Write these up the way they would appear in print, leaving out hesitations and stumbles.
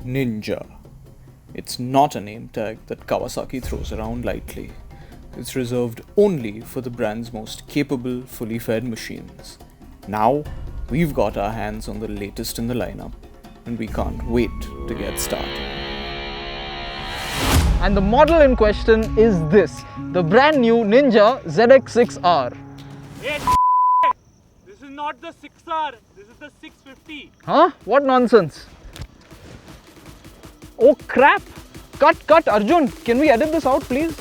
Ninja. It's not a name tag that Kawasaki throws around lightly. It's reserved only for the brand's most capable, fully fed machines. Now, we've got our hands on the latest in the lineup, and we can't wait to get started. And the model in question is this, the brand new Ninja ZX6R. Hey, this is not the 6R, this is the 650. Huh? What nonsense? Oh crap! Cut, Arjun, can we edit this out please?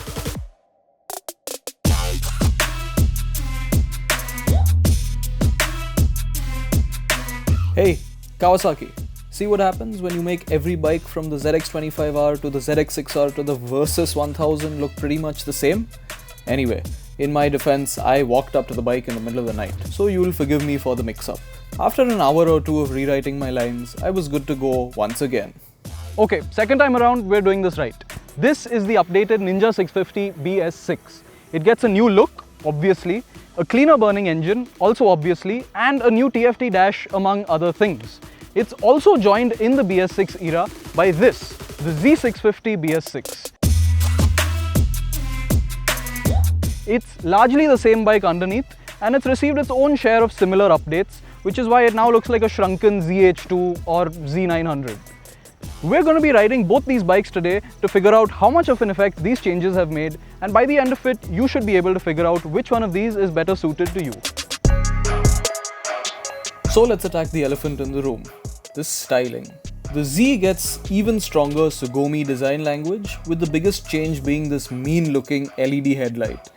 Hey, Kawasaki, see what happens when you make every bike from the ZX25R to the ZX6R to the Versys 1000 look pretty much the same? Anyway, in my defense, I walked up to the bike in the middle of the night, so you'll forgive me for the mix-up. After an hour or two of rewriting my lines, I was good to go once again. Okay, second time around, we're doing this right. This is the updated Ninja 650 BS6. It gets a new look, obviously, a cleaner burning engine, also obviously, and a new TFT dash among other things. It's also joined in the BS6 era by this, the Z650 BS6. It's largely the same bike underneath, and it's received its own share of similar updates, which is why it now looks like a shrunken ZH2 or Z900. We're going to be riding both these bikes today to figure out how much of an effect these changes have made, and by the end of it, you should be able to figure out which one of these is better suited to you. So let's attack the elephant in the room, this styling. The Z gets even stronger Sugoi design language, with the biggest change being this mean-looking LED headlight.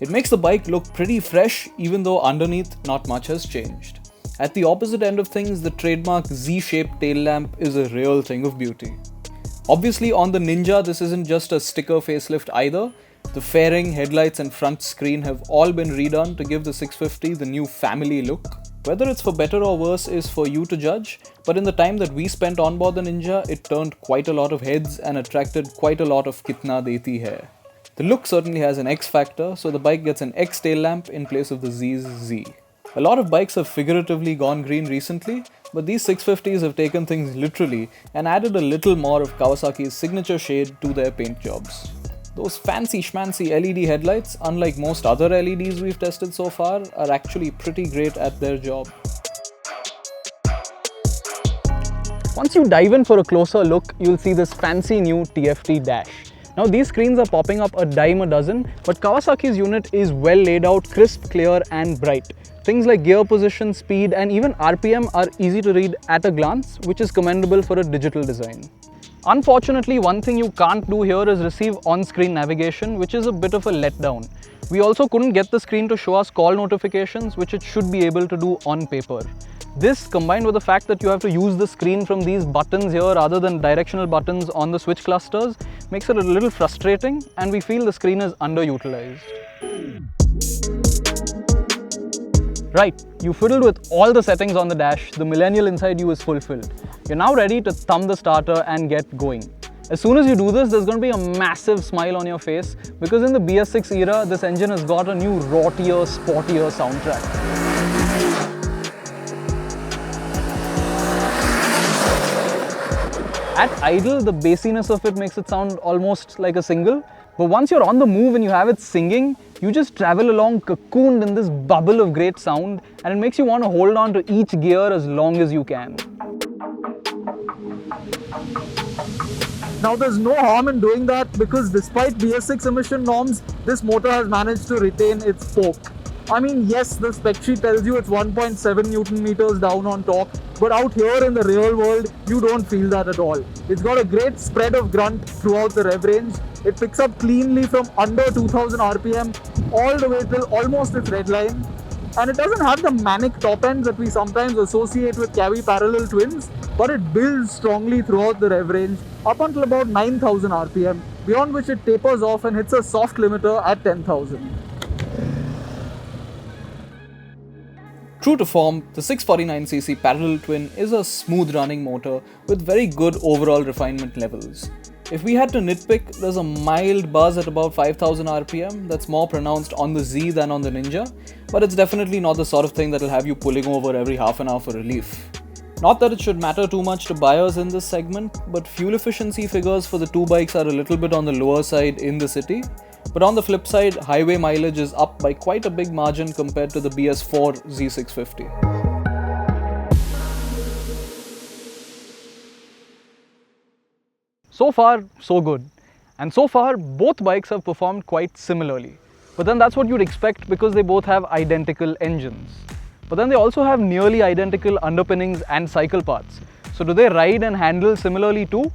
It makes the bike look pretty fresh, even though underneath not much has changed. At the opposite end of things, the trademark Z-shaped tail lamp is a real thing of beauty. Obviously on the Ninja, this isn't just a sticker facelift either. The fairing, headlights and front screen have all been redone to give the 650 the new family look. Whether it's for better or worse is for you to judge, but in the time that we spent on board the Ninja, it turned quite a lot of heads and attracted quite a lot of kitna deti hai. The look certainly has an X factor, so the bike gets an X tail lamp in place of the Z's Z. A lot of bikes have figuratively gone green recently, but these 650s have taken things literally and added a little more of Kawasaki's signature shade to their paint jobs. Those fancy schmancy LED headlights, unlike most other LEDs we've tested so far, are actually pretty great at their job. Once you dive in for a closer look, you'll see this fancy new TFT dash. Now these screens are popping up a dime a dozen, but Kawasaki's unit is well laid out, crisp, clear and bright. Things like gear position, speed and even RPM are easy to read at a glance, which is commendable for a digital design. Unfortunately, one thing you can't do here is receive on-screen navigation, which is a bit of a letdown. We also couldn't get the screen to show us call notifications, which it should be able to do on paper. This, combined with the fact that you have to use the screen from these buttons here rather than directional buttons on the switch clusters, makes it a little frustrating, and we feel the screen is underutilized. Right, you fiddled with all the settings on the dash, the millennial inside you is fulfilled. You're now ready to thumb the starter and get going. As soon as you do this, there's going to be a massive smile on your face, because in the BS6 era, this engine has got a new rottier, sportier soundtrack. At idle, the bassiness of it makes it sound almost like a single, but once you're on the move and you have it singing, you just travel along cocooned in this bubble of great sound, and it makes you want to hold on to each gear as long as you can. Now there's no harm in doing that, because despite BS6 emission norms, this motor has managed to retain its fork. I mean, yes, the spec sheet tells you it's 1.7 Newton meters down on torque, but out here in the real world, you don't feel that at all. It's got a great spread of grunt throughout the rev range. It picks up cleanly from under 2000 RPM all the way till almost its red line. And it doesn't have the manic top ends that we sometimes associate with Kawi parallel twins, but it builds strongly throughout the rev range up until about 9000 RPM, beyond which it tapers off and hits a soft limiter at 10,000. True to form, the 649cc parallel twin is a smooth running motor with very good overall refinement levels. If we had to nitpick, there's a mild buzz at about 5000 RPM that's more pronounced on the Z than on the Ninja, but it's definitely not the sort of thing that'll have you pulling over every half an hour for relief. Not that it should matter too much to buyers in this segment, but fuel efficiency figures for the two bikes are a little bit on the lower side in the city. But on the flip side, highway mileage is up by quite a big margin compared to the BS4 Z650. So far, so good. And so far, both bikes have performed quite similarly. But then that's what you'd expect because they both have identical engines. But then they also have nearly identical underpinnings and cycle parts. So do they ride and handle similarly too?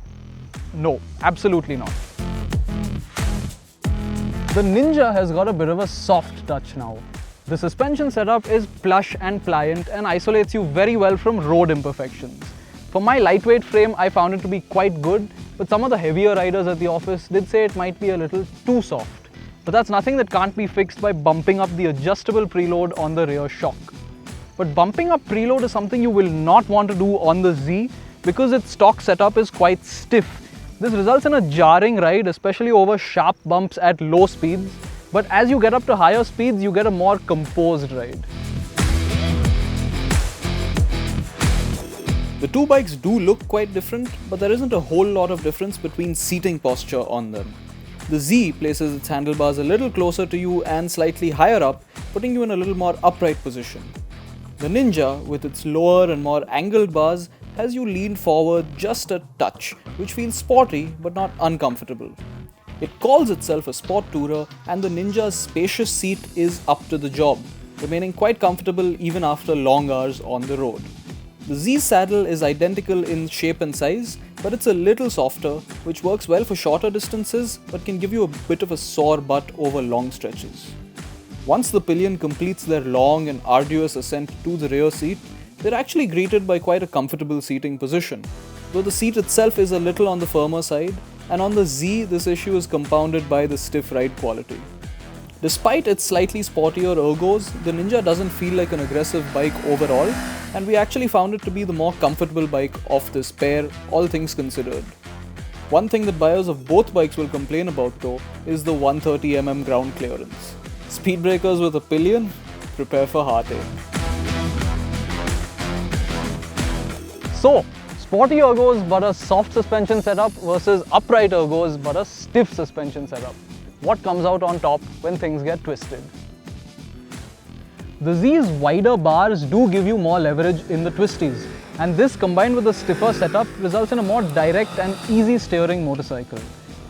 No, absolutely not. The Ninja has got a bit of a soft touch now. The suspension setup is plush and pliant and isolates you very well from road imperfections. For my lightweight frame, I found it to be quite good, but some of the heavier riders at the office did say it might be a little too soft. But that's nothing that can't be fixed by bumping up the adjustable preload on the rear shock. But bumping up preload is something you will not want to do on the Z because its stock setup is quite stiff. This results in a jarring ride, especially over sharp bumps at low speeds, but as you get up to higher speeds, you get a more composed ride. The two bikes do look quite different, but there isn't a whole lot of difference between seating posture on them. The Z places its handlebars a little closer to you and slightly higher up, putting you in a little more upright position. The Ninja, with its lower and more angled bars, has you lean forward just a touch, which feels sporty but not uncomfortable. It calls itself a sport tourer, and the Ninja's spacious seat is up to the job, remaining quite comfortable even after long hours on the road. The Z saddle is identical in shape and size, but it's a little softer, which works well for shorter distances but can give you a bit of a sore butt over long stretches. Once the pillion completes their long and arduous ascent to the rear seat, they're actually greeted by quite a comfortable seating position, though the seat itself is a little on the firmer side, and on the Z this issue is compounded by the stiff ride quality. Despite its slightly sportier ergos, the Ninja doesn't feel like an aggressive bike overall, and we actually found it to be the more comfortable bike of this pair, all things considered. One thing that buyers of both bikes will complain about though is the 130mm ground clearance. Speed breakers with a pillion? Prepare for heartache. So, sporty ergos but a soft suspension setup versus upright ergos but a stiff suspension setup. What comes out on top when things get twisted? The Z's wider bars do give you more leverage in the twisties, and this combined with a stiffer setup results in a more direct and easy steering motorcycle.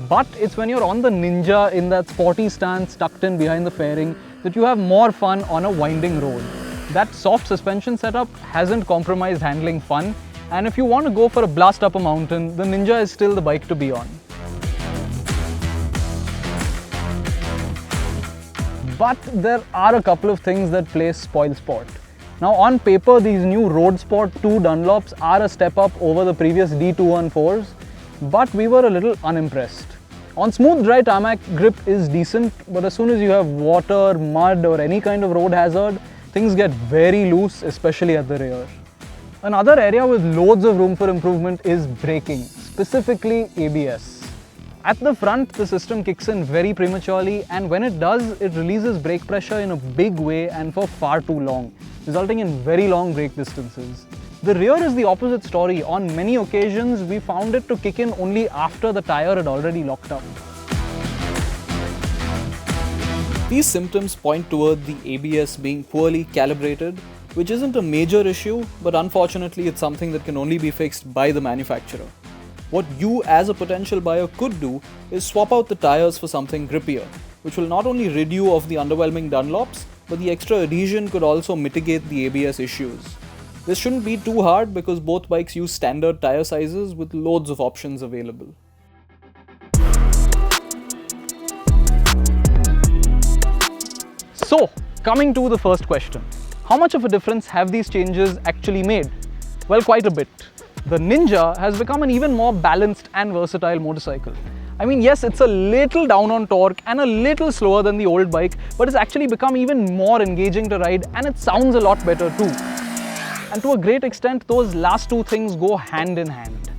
But it's when you're on the Ninja in that sporty stance tucked in behind the fairing that you have more fun on a winding road. That soft suspension setup hasn't compromised handling fun, and if you want to go for a blast up a mountain, the Ninja is still the bike to be on. But there are a couple of things that play spoil sport. Now on paper, these new Road Sport 2 Dunlops are a step up over the previous D214s, but we were a little unimpressed. On smooth dry tarmac, grip is decent, but as soon as you have water, mud or any kind of road hazard, things get very loose, especially at the rear. Another area with loads of room for improvement is braking, specifically ABS. At the front, the system kicks in very prematurely, and when it does, it releases brake pressure in a big way and for far too long, resulting in very long brake distances. The rear is the opposite story. On many occasions, we found it to kick in only after the tyre had already locked up. These symptoms point toward the ABS being poorly calibrated, which isn't a major issue, but unfortunately it's something that can only be fixed by the manufacturer. What you as a potential buyer could do is swap out the tyres for something grippier, which will not only rid you of the underwhelming Dunlops, but the extra adhesion could also mitigate the ABS issues. This shouldn't be too hard because both bikes use standard tyre sizes with loads of options available. So, coming to the first question. How much of a difference have these changes actually made? Well, quite a bit. The Ninja has become an even more balanced and versatile motorcycle. I mean, yes, it's a little down on torque and a little slower than the old bike, but it's actually become even more engaging to ride, and it sounds a lot better too. And to a great extent, those last two things go hand in hand.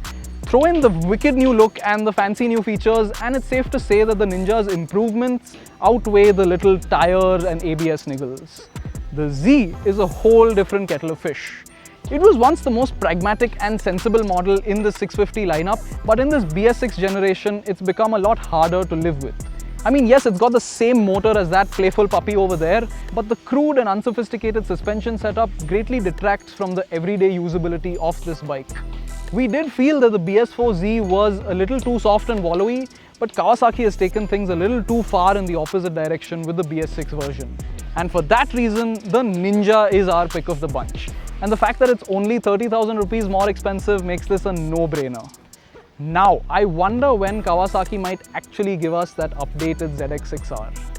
Throw in the wicked new look and the fancy new features, and it's safe to say that the Ninja's improvements outweigh the little tire and ABS niggles. The Z is a whole different kettle of fish. It was once the most pragmatic and sensible model in the 650 lineup, but in this BS6 generation, it's become a lot harder to live with. I mean, yes, it's got the same motor as that playful puppy over there, but the crude and unsophisticated suspension setup greatly detracts from the everyday usability of this bike. We did feel that the BS4Z was a little too soft and wallowy, but Kawasaki has taken things a little too far in the opposite direction with the BS6 version. And for that reason, the Ninja is our pick of the bunch. And the fact that it's only 30,000 rupees more expensive makes this a no-brainer. Now, I wonder when Kawasaki might actually give us that updated ZX6R.